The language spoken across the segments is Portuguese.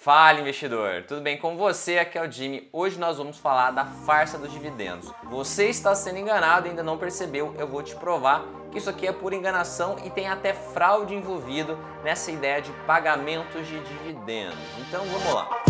Fala, investidor! Tudo bem com você? Aqui é o Jimmy. Hoje nós vamos falar da farsa dos dividendos. Você está sendo enganado e ainda não percebeu, eu vou te provar que isso aqui é pura enganação e tem até fraude envolvido nessa ideia de pagamentos de dividendos. Então vamos lá.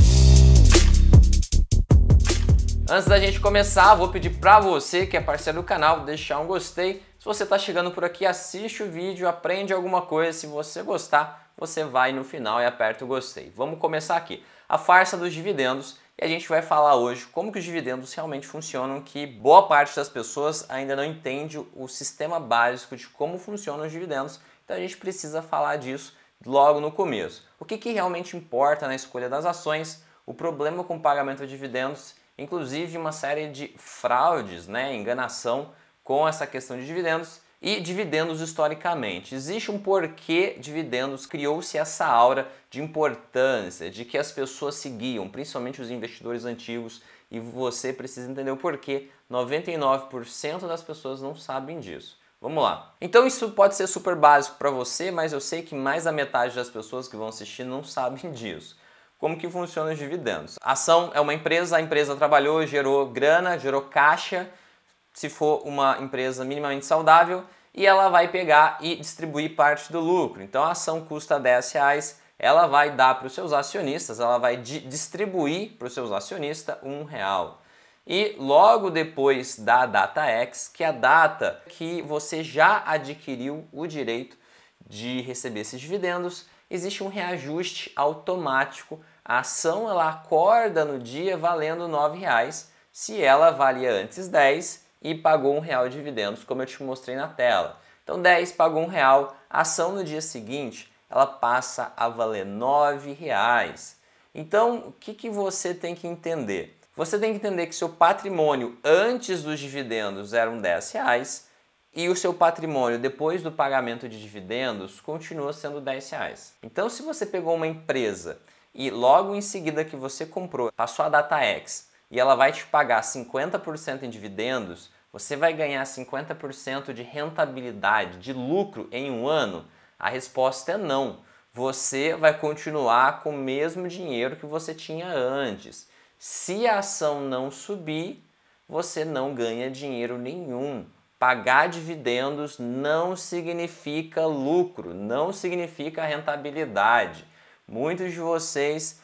Antes da gente começar, vou pedir para você que é parceiro do canal deixar um gostei. Se você está chegando por aqui, assiste o vídeo, aprende alguma coisa. Se você gostar, você vai no final e aperta o gostei. Vamos começar aqui. A farsa dos dividendos. E a gente vai falar hoje como que os dividendos realmente funcionam, que boa parte das pessoas ainda não entende o sistema básico de como funcionam os dividendos. Então a gente precisa falar disso logo no começo. O que realmente importa na escolha das ações, o problema com o pagamento de dividendos, inclusive uma série de fraudes, enganação com essa questão de dividendos e dividendos historicamente. Existe um porquê dividendos, criou-se essa aura de importância, de que as pessoas seguiam, principalmente os investidores antigos, e você precisa entender o porquê. 99% das pessoas não sabem disso. Vamos lá. Então isso pode ser super básico para você, mas eu sei que mais da metade das pessoas que vão assistir não sabem disso. Como que funcionam os dividendos? A ação é uma empresa, a empresa trabalhou, gerou grana, gerou caixa, se for uma empresa minimamente saudável, e ela vai pegar e distribuir parte do lucro. Então a ação custa R$10, ela vai dar para os seus acionistas, ela vai distribuir para os seus acionistas R$1. E logo depois da data X, que é a data que você já adquiriu o direito de receber esses dividendos, existe um reajuste automático. A ação ela acorda no dia valendo R$9, se ela valia antes 10 e pagou R$1 de dividendos, como eu te mostrei na tela. Então 10 pagou R$1, a ação no dia seguinte ela passa a valer R$9. Então o que você tem que entender? Você tem que entender que seu patrimônio antes dos dividendos eram R$10 e o seu patrimônio depois do pagamento de dividendos continua sendo R$10. Então se você pegou uma empresa e logo em seguida que você comprou, passou a data X e ela vai te pagar 50% em dividendos, você vai ganhar 50% de rentabilidade, de lucro em um ano? A resposta é não. Você vai continuar com o mesmo dinheiro que você tinha antes. Se a ação não subir, você não ganha dinheiro nenhum. Pagar dividendos não significa lucro, não significa rentabilidade. Muitos de vocês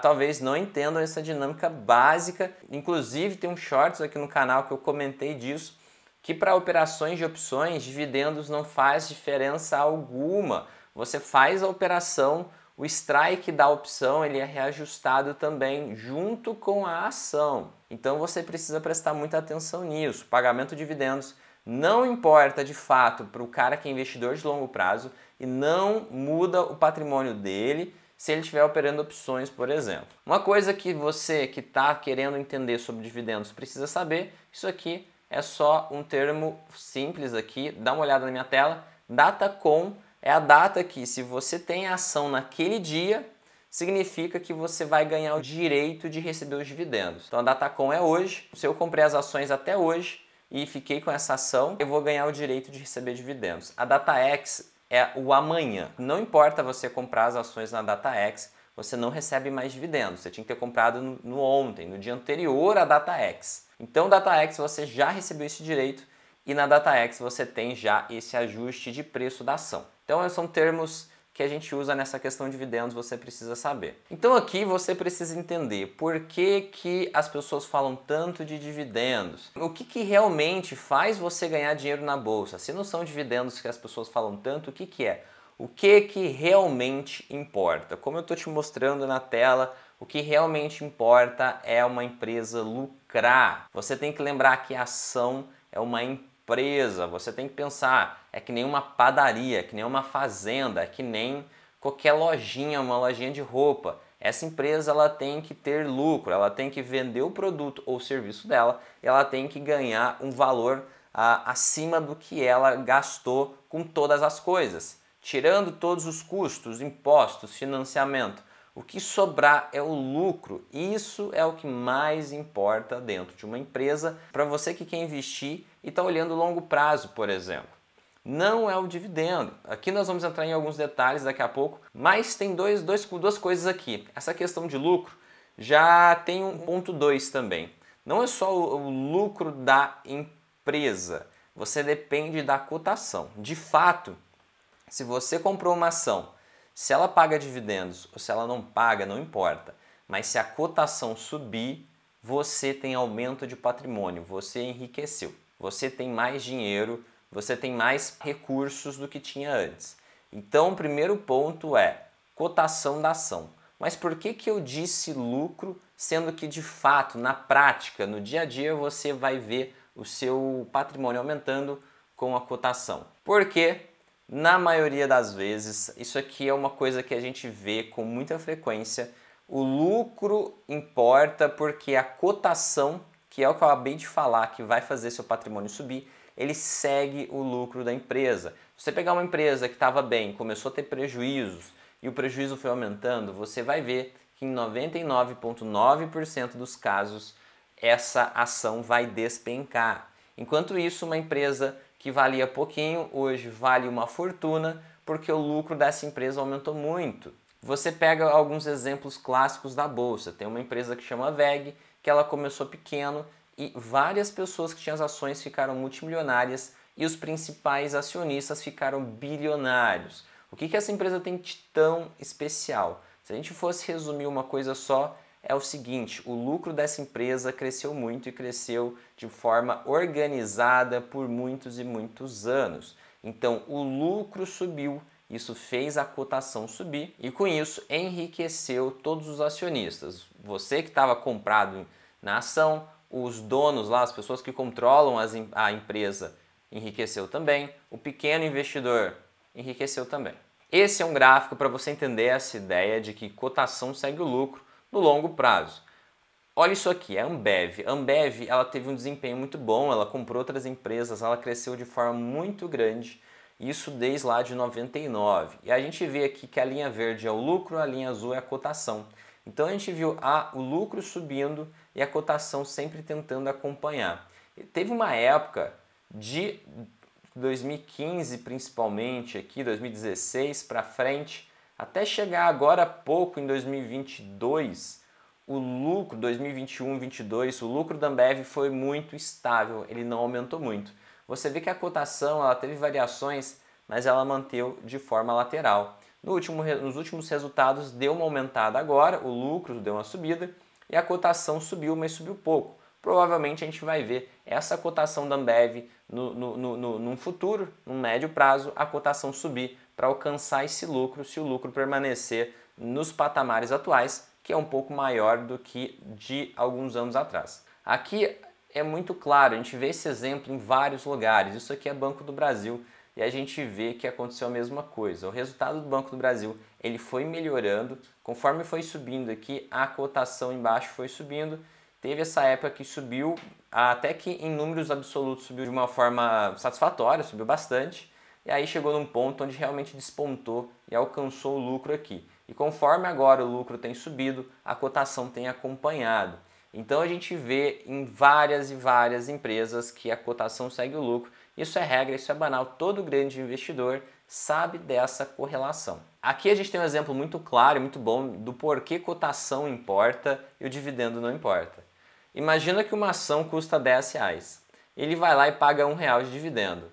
talvez não entendam essa dinâmica básica. Inclusive tem um shorts aqui no canal que eu comentei disso, que para operações de opções, dividendos não faz diferença alguma. Você faz a operação, o strike da opção ele é reajustado também junto com a ação. Então você precisa prestar muita atenção nisso. Pagamento de dividendos não importa de fato para o cara que é investidor de longo prazo e não muda o patrimônio dele se ele estiver operando opções, por exemplo. Uma coisa que você que está querendo entender sobre dividendos precisa saber, isso aqui é só um termo simples aqui, dá uma olhada na minha tela. Datacom é a data que, se você tem a ação naquele dia, significa que você vai ganhar o direito de receber os dividendos. Então a Datacom é hoje, se eu comprei as ações até hoje e fiquei com essa ação, eu vou ganhar o direito de receber dividendos. A DataX é o amanhã. Não importa você comprar as ações na DataX, você não recebe mais dividendos. Você tinha que ter comprado no ontem, no dia anterior à DataX. Então, DataX você já recebeu esse direito e na DataX você tem já esse ajuste de preço da ação. Então, são termos que a gente usa nessa questão de dividendos, você precisa saber. Então aqui você precisa entender por que as pessoas falam tanto de dividendos. O que realmente faz você ganhar dinheiro na bolsa? Se não são dividendos que as pessoas falam tanto, o que é? O que realmente importa? Como eu estou te mostrando na tela, o que realmente importa é uma empresa lucrar. Você tem que lembrar que a ação é uma empresa. Você tem que pensar, é que nem uma padaria, é que nem uma fazenda, é que nem qualquer lojinha, uma lojinha de roupa. Essa empresa ela tem que ter lucro, ela tem que vender o produto ou serviço dela, e ela tem que ganhar um valor acima do que ela gastou com todas as coisas. Tirando todos os custos, impostos, financiamento, o que sobrar é o lucro. Isso é o que mais importa dentro de uma empresa para você que quer investir e está olhando longo prazo, por exemplo. não é o dividendo. Aqui nós vamos entrar em alguns detalhes daqui a pouco, mas tem duas coisas aqui. Essa questão de lucro já tem um ponto 2 também. Não é só o lucro da empresa, você depende da cotação. De fato, se você comprou uma ação, se ela paga dividendos ou se ela não paga, não importa. Mas se a cotação subir, você tem aumento de patrimônio, você enriqueceu, você tem mais dinheiro, você tem mais recursos do que tinha antes. Então, o primeiro ponto é cotação da ação. Mas por que eu disse lucro, sendo que de fato, na prática, no dia a dia, você vai ver o seu patrimônio aumentando com a cotação? Porque, na maioria das vezes, isso aqui é uma coisa que a gente vê com muita frequência, o lucro importa porque a cotação, que é o que eu acabei de falar, que vai fazer seu patrimônio subir, ele segue o lucro da empresa. Se você pegar uma empresa que estava bem, começou a ter prejuízos e o prejuízo foi aumentando, você vai ver que em 99,9% dos casos essa ação vai despencar. Enquanto isso, uma empresa que valia pouquinho, hoje vale uma fortuna porque o lucro dessa empresa aumentou muito. Você pega alguns exemplos clássicos da bolsa. Tem uma empresa que chama WEG, que ela começou pequeno e várias pessoas que tinham as ações ficaram multimilionárias e os principais acionistas ficaram bilionários. O que essa empresa tem de tão especial? Se a gente fosse resumir uma coisa só, é o seguinte: o lucro dessa empresa cresceu muito e cresceu de forma organizada por muitos e muitos anos. Então o lucro subiu, isso fez a cotação subir e com isso enriqueceu todos os acionistas. Você que estava comprado na ação, os donos lá, as pessoas que controlam a empresa, enriqueceu também. O pequeno investidor enriqueceu também. Esse é um gráfico para você entender essa ideia de que cotação segue o lucro no longo prazo. Olha isso aqui, é a Ambev. A Ambev, ela teve um desempenho muito bom, ela comprou outras empresas, ela cresceu de forma muito grande, isso desde lá de 99. E a gente vê aqui que a linha verde é o lucro, a linha azul é a cotação. Então a gente viu o lucro subindo e a cotação sempre tentando acompanhar. E teve uma época de 2015 principalmente, aqui 2016 para frente, até chegar agora há pouco em 2022, o lucro 2021-22, o lucro da Ambev foi muito estável, ele não aumentou muito. Você vê que a cotação ela teve variações, mas ela manteve de forma lateral. Nos últimos resultados deu uma aumentada agora, o lucro deu uma subida e a cotação subiu, mas subiu pouco. Provavelmente a gente vai ver essa cotação da Ambev num futuro, num médio prazo, a cotação subir para alcançar esse lucro, se o lucro permanecer nos patamares atuais, que é um pouco maior do que de alguns anos atrás. Aqui é muito claro, a gente vê esse exemplo em vários lugares. Isso aqui é Banco do Brasil e a gente vê que aconteceu a mesma coisa. O resultado do Banco do Brasil ele foi melhorando, conforme foi subindo aqui, a cotação embaixo foi subindo. Teve essa época que subiu, até que em números absolutos subiu de uma forma satisfatória, subiu bastante. E aí chegou num ponto onde realmente despontou e alcançou o lucro aqui. E conforme agora o lucro tem subido, a cotação tem acompanhado. Então a gente vê em várias e várias empresas que a cotação segue o lucro. Isso é regra, isso é banal, todo grande investidor sabe dessa correlação. Aqui a gente tem um exemplo muito claro e muito bom do porquê cotação importa e o dividendo não importa. Imagina que uma ação custa R$10. Ele vai lá e paga R$1 de dividendo.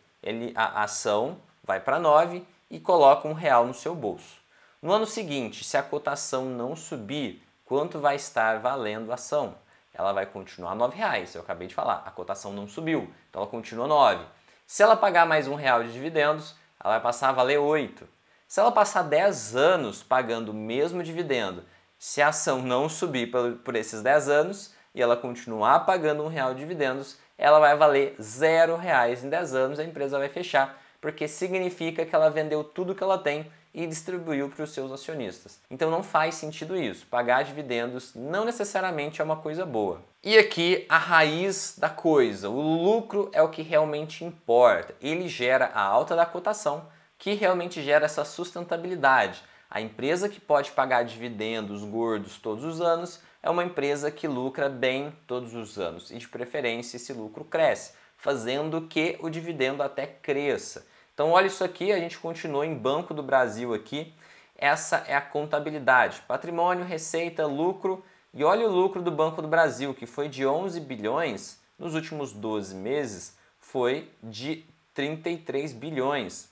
A ação vai para 9 e coloca R$1 no seu bolso. No ano seguinte, se a cotação não subir, quanto vai estar valendo a ação? Ela vai continuar R$9, eu acabei de falar, a cotação não subiu, então ela continua 9. Se ela pagar mais R$1 de dividendos, ela vai passar a valer 8. Se ela passar 10 anos pagando o mesmo dividendo, se a ação não subir por esses 10 anos e ela continuar pagando R$1 de dividendos, ela vai valer R$0 em 10 anos, a empresa vai fechar, porque significa que ela vendeu tudo que ela tem e distribuiu para os seus acionistas. Então não faz sentido isso. Pagar dividendos não necessariamente é uma coisa boa. E aqui a raiz da coisa, o lucro é o que realmente importa. Ele gera a alta da cotação, que realmente gera essa sustentabilidade. A empresa que pode pagar dividendos gordos todos os anos é uma empresa que lucra bem todos os anos e de preferência esse lucro cresce, fazendo que o dividendo até cresça. Então olha isso aqui, a gente continuou em Banco do Brasil aqui. Essa é a contabilidade, patrimônio, receita, lucro, e olha o lucro do Banco do Brasil, que foi de 11 bilhões, nos últimos 12 meses foi de 33 bilhões.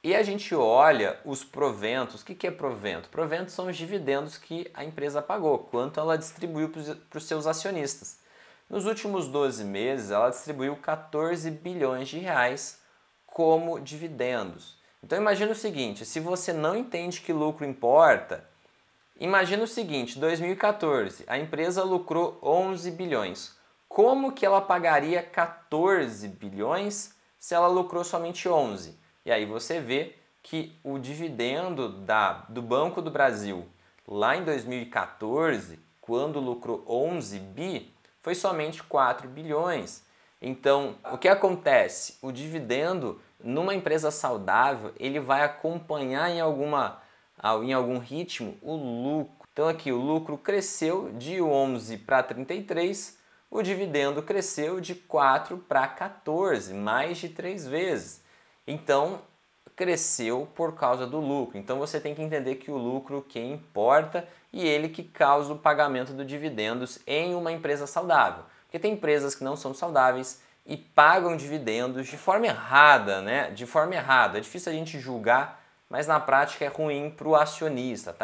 E a gente olha os proventos. O que é provento? Proventos são os dividendos que a empresa pagou, quanto ela distribuiu para os seus acionistas. Nos últimos 12 meses, ela distribuiu 14 bilhões de reais como dividendos. Então imagina o seguinte, se você não entende que lucro importa, imagina o seguinte, 2014, a empresa lucrou 11 bilhões. Como que ela pagaria 14 bilhões se ela lucrou somente 11? E aí você vê que o dividendo do Banco do Brasil lá em 2014, quando lucrou 11 bi, foi somente 4 bilhões. Então, o que acontece? O dividendo numa empresa saudável, ele vai acompanhar em algum ritmo o lucro. Então aqui o lucro cresceu de 11 para 33, o dividendo cresceu de 4 para 14, mais de 3 vezes. Então, cresceu por causa do lucro. Então você tem que entender que o lucro que importa e ele que causa o pagamento dos dividendos em uma empresa saudável. Porque tem empresas que não são saudáveis e pagam dividendos de forma errada, né? De forma errada. É difícil a gente julgar, mas na prática é ruim para o acionista.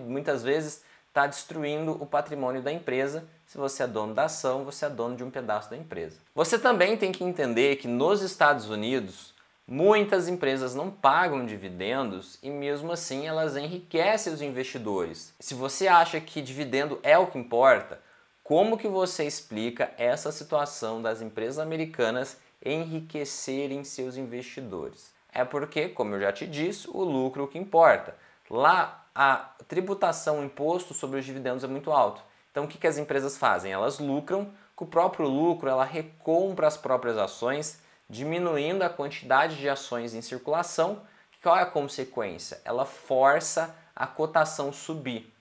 Muitas vezes está destruindo o patrimônio da empresa. Se você é dono da ação, você é dono de um pedaço da empresa. Você também tem que entender que nos Estados Unidos, muitas empresas não pagam dividendos e mesmo assim elas enriquecem os investidores. Se você acha que dividendo é o que importa, como que você explica essa situação das empresas americanas enriquecerem seus investidores? É porque, como eu já te disse, o lucro é o que importa. Lá a tributação, o imposto sobre os dividendos é muito alto. Então o que as empresas fazem? Elas lucram, com o próprio lucro ela recompra as próprias ações, diminuindo a quantidade de ações em circulação. Qual é a consequência? Ela força a cotação subir.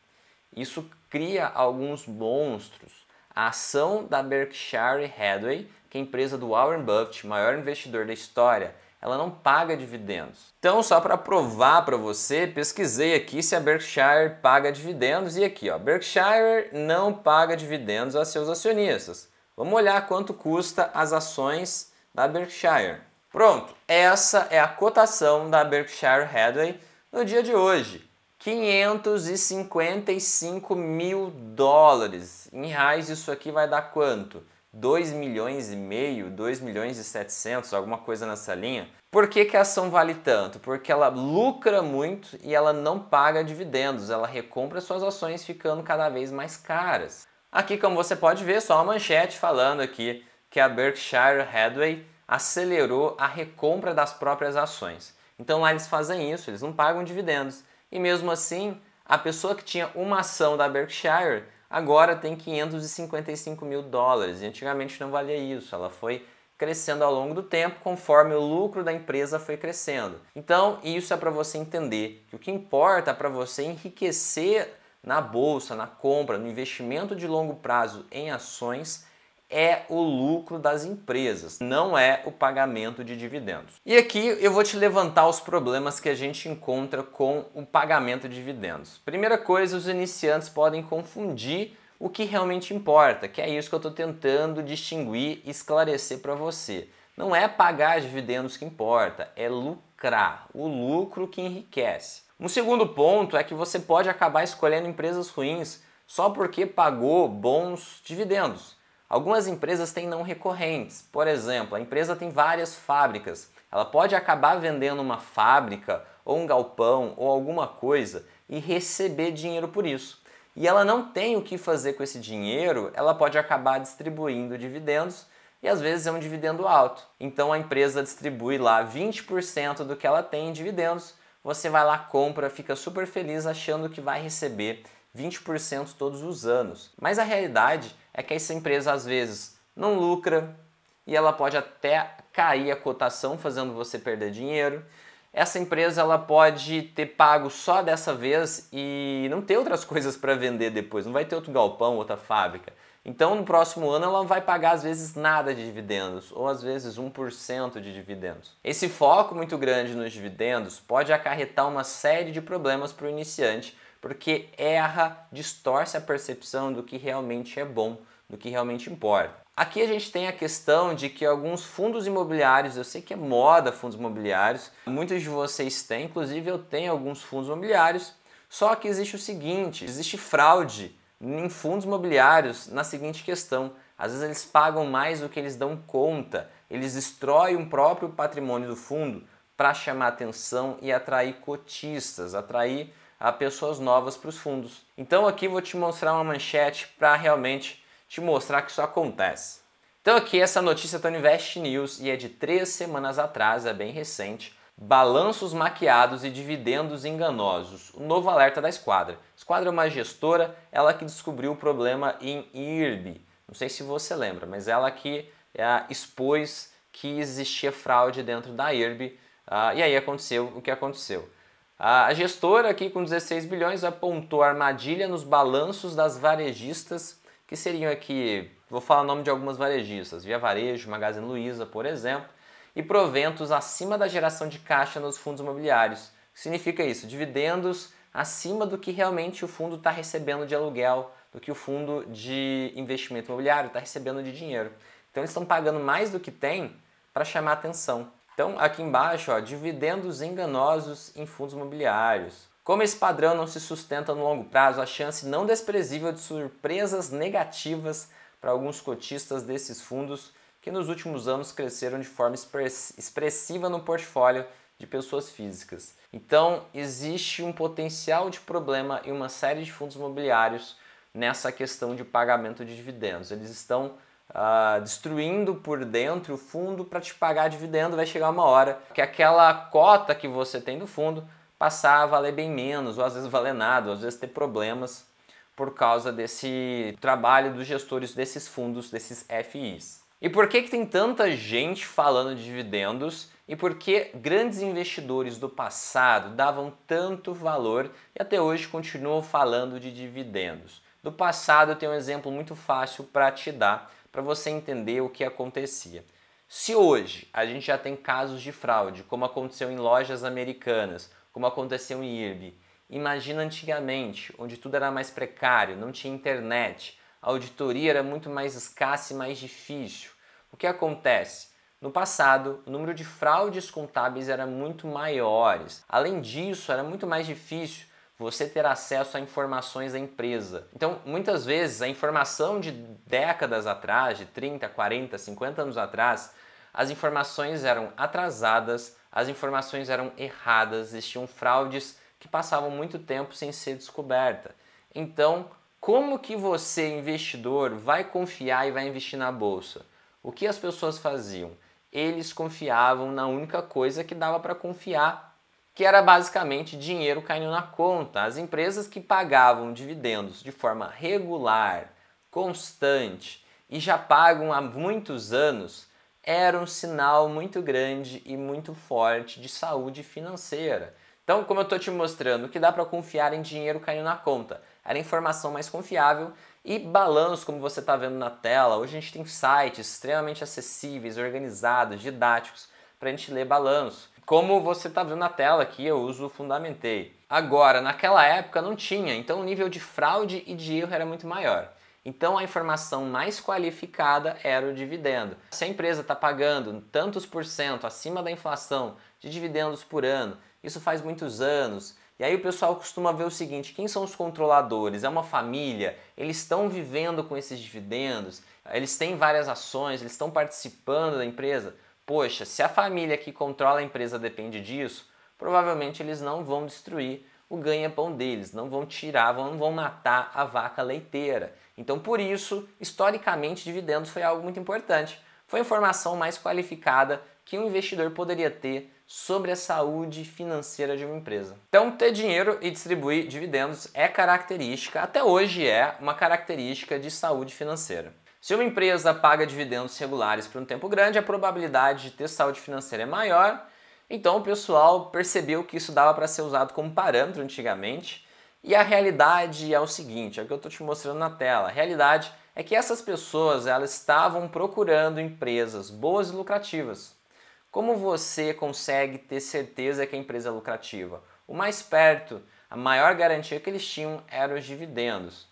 Isso cria alguns monstros. A ação da Berkshire Hathaway, que é a empresa do Warren Buffett, maior investidor da história, ela não paga dividendos. Então, só para provar para você, pesquisei aqui se a Berkshire paga dividendos e aqui, ó, Berkshire não paga dividendos a seus acionistas. Vamos olhar quanto custa as ações da Berkshire. Pronto, essa é a cotação da Berkshire Hathaway no dia de hoje. 555 mil dólares. Em reais isso aqui vai dar quanto? 2 milhões e meio, 2 milhões e 700, alguma coisa nessa linha. Por que a ação vale tanto? Porque ela lucra muito e ela não paga dividendos, ela recompra suas ações ficando cada vez mais caras. Aqui, como você pode ver, só uma manchete falando aqui que a Berkshire Hathaway acelerou a recompra das próprias ações. Então lá eles fazem isso, eles não pagam dividendos. E mesmo assim, a pessoa que tinha uma ação da Berkshire agora tem 555 mil dólares. E antigamente não valia isso, ela foi crescendo ao longo do tempo conforme o lucro da empresa foi crescendo. Então isso é para você entender que o que importa é para você enriquecer na bolsa, na compra, no investimento de longo prazo em ações é o lucro das empresas, não é o pagamento de dividendos. E aqui eu vou te levantar os problemas que a gente encontra com o pagamento de dividendos. Primeira coisa, os iniciantes podem confundir o que realmente importa, que é isso que eu estou tentando distinguir e esclarecer para você. Não é pagar dividendos que importa, é lucrar, o lucro que enriquece. Um segundo ponto é que você pode acabar escolhendo empresas ruins só porque pagou bons dividendos. Algumas empresas têm não recorrentes. Por exemplo, a empresa tem várias fábricas. Ela pode acabar vendendo uma fábrica ou um galpão ou alguma coisa e receber dinheiro por isso. E ela não tem o que fazer com esse dinheiro, ela pode acabar distribuindo dividendos e às vezes é um dividendo alto. Então a empresa distribui lá 20% do que ela tem em dividendos, você vai lá, compra, fica super feliz achando que vai receber 20% todos os anos. Mas a realidade é que essa empresa às vezes não lucra e ela pode até cair a cotação fazendo você perder dinheiro. essa empresa ela pode ter pago só dessa vez e não ter outras coisas para vender depois, não vai ter outro galpão, outra fábrica. Então no próximo ano ela não vai pagar às vezes nada de dividendos ou às vezes 1% de dividendos. Esse foco muito grande nos dividendos pode acarretar uma série de problemas para o iniciante, porque erra, distorce a percepção do que realmente é bom, do que realmente importa. Aqui a gente tem a questão de que alguns fundos imobiliários, eu sei que é moda fundos imobiliários, muitos de vocês têm, inclusive eu tenho alguns fundos imobiliários, só que existe o seguinte, existe fraude em fundos imobiliários na seguinte questão: às vezes eles pagam mais do que eles dão conta, eles destroem o próprio patrimônio do fundo para chamar atenção e atrair cotistas, atrair pessoas novas para os fundos. Então aqui vou te mostrar uma manchete para realmente te mostrar que isso acontece. Então aqui essa notícia está no Invest News e é de 3 semanas atrás, é bem recente. Balanços maquiados e dividendos enganosos. O novo alerta da Esquadra. Esquadra é uma gestora, ela que descobriu o problema em IRB. Não sei se você lembra, mas ela que expôs que existia fraude dentro da IRB. E aí aconteceu o que aconteceu. A gestora aqui com 16 bilhões apontou armadilha nos balanços das varejistas, que seriam aqui, vou falar o nome de algumas varejistas, Via Varejo, Magazine Luiza, por exemplo, e proventos acima da geração de caixa nos fundos imobiliários. O que significa isso? Dividendos acima do que realmente o fundo está recebendo de aluguel, do que o fundo de investimento imobiliário está recebendo de dinheiro. Então eles estão pagando mais do que tem para chamar atenção. Então aqui embaixo, ó, dividendos enganosos em fundos imobiliários. Como esse padrão não se sustenta no longo prazo, a chance não desprezível de surpresas negativas para alguns cotistas desses fundos que nos últimos anos cresceram de forma expressiva no portfólio de pessoas físicas. Então existe um potencial de problema em uma série de fundos imobiliários nessa questão de pagamento de dividendos. Eles estão destruindo por dentro o fundo para te pagar dividendo. Vai chegar uma hora que aquela cota que você tem do fundo passar a valer bem menos, ou às vezes valer nada, ou às vezes ter problemas por causa desse trabalho dos gestores desses fundos, desses FIs. E por que tem tanta gente falando de dividendos e por que grandes investidores do passado davam tanto valor e até hoje continuam falando de dividendos? Do passado eu tenho um exemplo muito fácil para te dar, para você entender o que acontecia. Se hoje a gente já tem casos de fraude, como aconteceu em lojas americanas, como aconteceu em IRB, imagina antigamente, onde tudo era mais precário, não tinha internet, a auditoria era muito mais escassa e mais difícil. O que acontece? No passado, o número de fraudes contábeis era muito maiores. Além disso, era muito mais difícil você ter acesso a informações da empresa. Então, muitas vezes, a informação de décadas atrás, de 30, 40, 50 anos atrás, as informações eram atrasadas, as informações eram erradas, existiam fraudes que passavam muito tempo sem ser descoberta. Então, como que você, investidor, vai confiar e vai investir na bolsa? O que as pessoas faziam? Eles confiavam na única coisa que dava para confiar, que era basicamente dinheiro caindo na conta. As empresas que pagavam dividendos de forma regular, constante e já pagam há muitos anos, era um sinal muito grande e muito forte de saúde financeira. Então, como eu estou te mostrando, o que dá para confiar em dinheiro caindo na conta? Era informação mais confiável e balanço, como você está vendo na tela. Hoje a gente tem sites extremamente acessíveis, organizados, didáticos, para a gente ler balanço. Como você está vendo na tela aqui, eu uso o Fundamentei. Agora, naquela época não tinha, então o nível de fraude e de erro era muito maior. Então a informação mais qualificada era o dividendo. Se a empresa está pagando tantos por cento acima da inflação de dividendos por ano, isso faz muitos anos, e aí o pessoal costuma ver o seguinte: quem são os controladores? É uma família? Eles estão vivendo com esses dividendos? Eles têm várias ações? Eles estão participando da empresa? Poxa, se a família que controla a empresa depende disso, provavelmente eles não vão destruir o ganha-pão deles, não vão tirar, não vão matar a vaca leiteira. Então, por isso, historicamente, dividendos foi algo muito importante. Foi a informação mais qualificada que um investidor poderia ter sobre a saúde financeira de uma empresa. Então, ter dinheiro e distribuir dividendos é característica, até hoje é uma característica de saúde financeira. Se uma empresa paga dividendos regulares por um tempo grande, a probabilidade de ter saúde financeira é maior Então o pessoal percebeu que isso dava para ser usado como parâmetro antigamente, e a realidade é o seguinte, é o que eu estou te mostrando na tela. A realidade é que essas pessoas elas estavam procurando empresas boas e lucrativas. Como você consegue ter certeza que a empresa é lucrativa? O mais perto, a maior garantia que eles tinham eram os dividendos.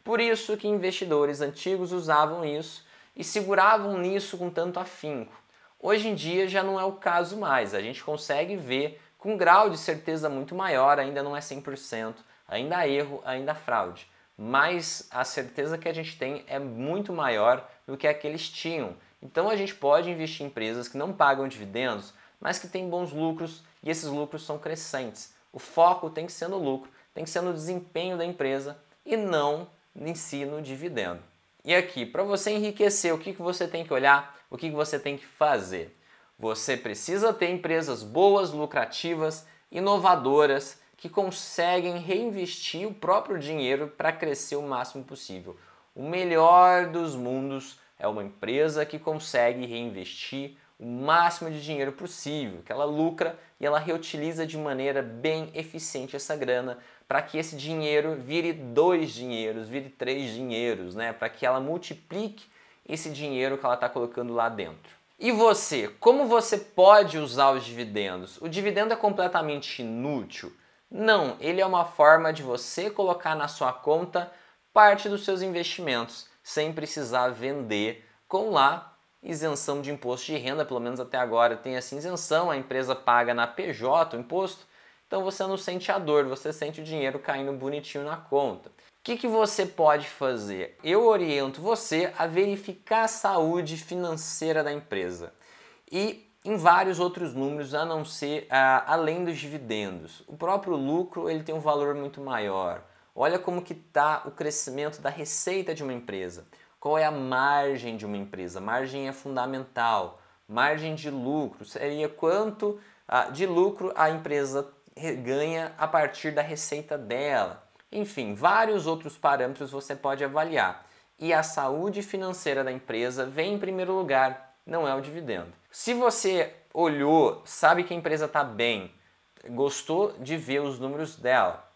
Por isso que investidores antigos usavam isso e seguravam nisso com tanto afinco. Hoje em dia já não é o caso mais, a gente consegue ver com um grau de certeza muito maior, ainda não é 100%, ainda há erro, ainda há fraude. Mas a certeza que a gente tem é muito maior do que a que eles tinham. Então a gente pode investir em empresas que não pagam dividendos, mas que têm bons lucros e esses lucros são crescentes. O foco tem que ser no lucro, tem que ser no desempenho da empresa e não em si no dividendo. E aqui, para você enriquecer, o que você tem que olhar, o que você tem que fazer? Você precisa ter empresas boas, lucrativas, inovadoras, que conseguem reinvestir o próprio dinheiro para crescer o máximo possível. O melhor dos mundos é uma empresa que consegue reinvestir o máximo de dinheiro possível, que ela lucra e ela reutiliza de maneira bem eficiente essa grana para que esse dinheiro vire 2 dinheiros, vire 3 dinheiros, né? Para que ela multiplique esse dinheiro que ela está colocando lá dentro. E você, como você pode usar os dividendos? O dividendo é completamente inútil? Não, ele é uma forma de você colocar na sua conta parte dos seus investimentos, sem precisar vender, com lá isenção de imposto de renda, pelo menos até agora tem essa isenção, a empresa paga na PJ o imposto, então você não sente a dor, você sente o dinheiro caindo bonitinho na conta. O que você pode fazer? Eu oriento você a verificar a saúde financeira da empresa e em vários outros números a não ser além dos dividendos. O próprio lucro ele tem um valor muito maior. Olha como que está o crescimento da receita de uma empresa. Qual é a margem de uma empresa? Margem é fundamental. Margem de lucro seria quanto de lucro a empresa ganha a partir da receita dela. Enfim, vários outros parâmetros você pode avaliar. E a saúde financeira da empresa vem em primeiro lugar, não é o dividendo. Se você olhou, sabe que a empresa está bem, gostou de ver os números dela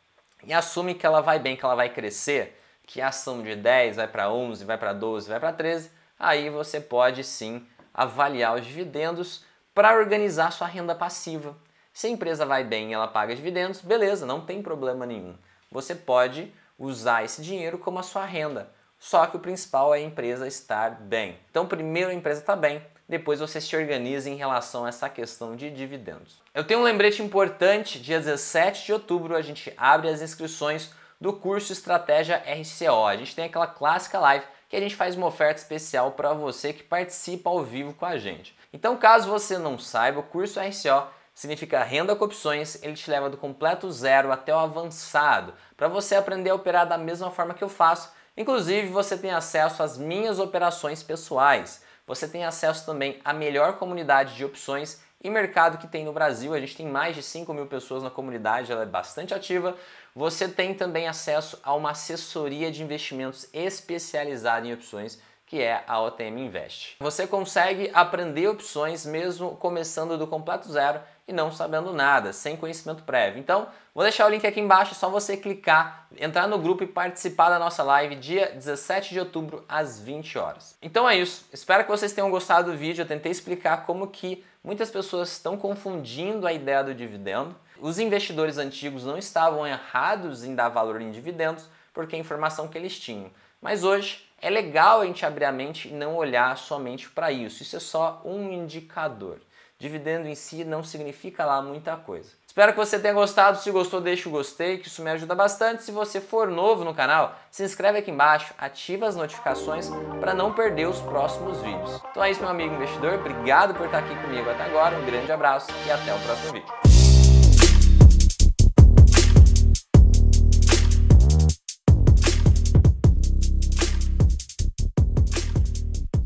e assume que ela vai bem, que ela vai crescer, que a ação de 10 vai para 11, vai para 12, vai para 13, aí você pode sim avaliar os dividendos para organizar sua renda passiva. Se a empresa vai bem e ela paga dividendos, beleza, não tem problema nenhum. Você pode usar esse dinheiro como a sua renda. Só que o principal é a empresa estar bem. Então primeiro a empresa está bem, depois você se organiza em relação a essa questão de dividendos. Eu tenho um lembrete importante, dia 17 de outubro a gente abre as inscrições do curso Estratégia RCO. A gente tem aquela clássica live que a gente faz uma oferta especial para você que participa ao vivo com a gente. Então caso você não saiba, o curso RCO significa renda com opções, ele te leva do completo zero até o avançado, para você aprender a operar da mesma forma que eu faço. Inclusive você tem acesso às minhas operações pessoais, você tem acesso também à melhor comunidade de opções e mercado que tem no Brasil. A gente tem mais de 5.000 pessoas na comunidade, ela é bastante ativa. Você tem também acesso a uma assessoria de investimentos especializada em opções, que é a OTM Invest. Você consegue aprender opções mesmo começando do completo zero e não sabendo nada, sem conhecimento prévio. Então, vou deixar o link aqui embaixo, é só você clicar, entrar no grupo e participar da nossa live dia 17 de outubro às 20 horas. Então é isso, espero que vocês tenham gostado do vídeo, eu tentei explicar como que muitas pessoas estão confundindo a ideia do dividendo. Os investidores antigos não estavam errados em dar valor em dividendos, porque é a informação que eles tinham. Mas hoje é legal a gente abrir a mente e não olhar somente para isso. Isso é só um indicador. Dividendo em si não significa lá muita coisa. Espero que você tenha gostado. Se gostou, deixa o gostei, que isso me ajuda bastante. Se você for novo no canal, se inscreve aqui embaixo, ativa as notificações para não perder os próximos vídeos. Então é isso, meu amigo investidor. Obrigado por estar aqui comigo até agora. Um grande abraço e até o próximo vídeo.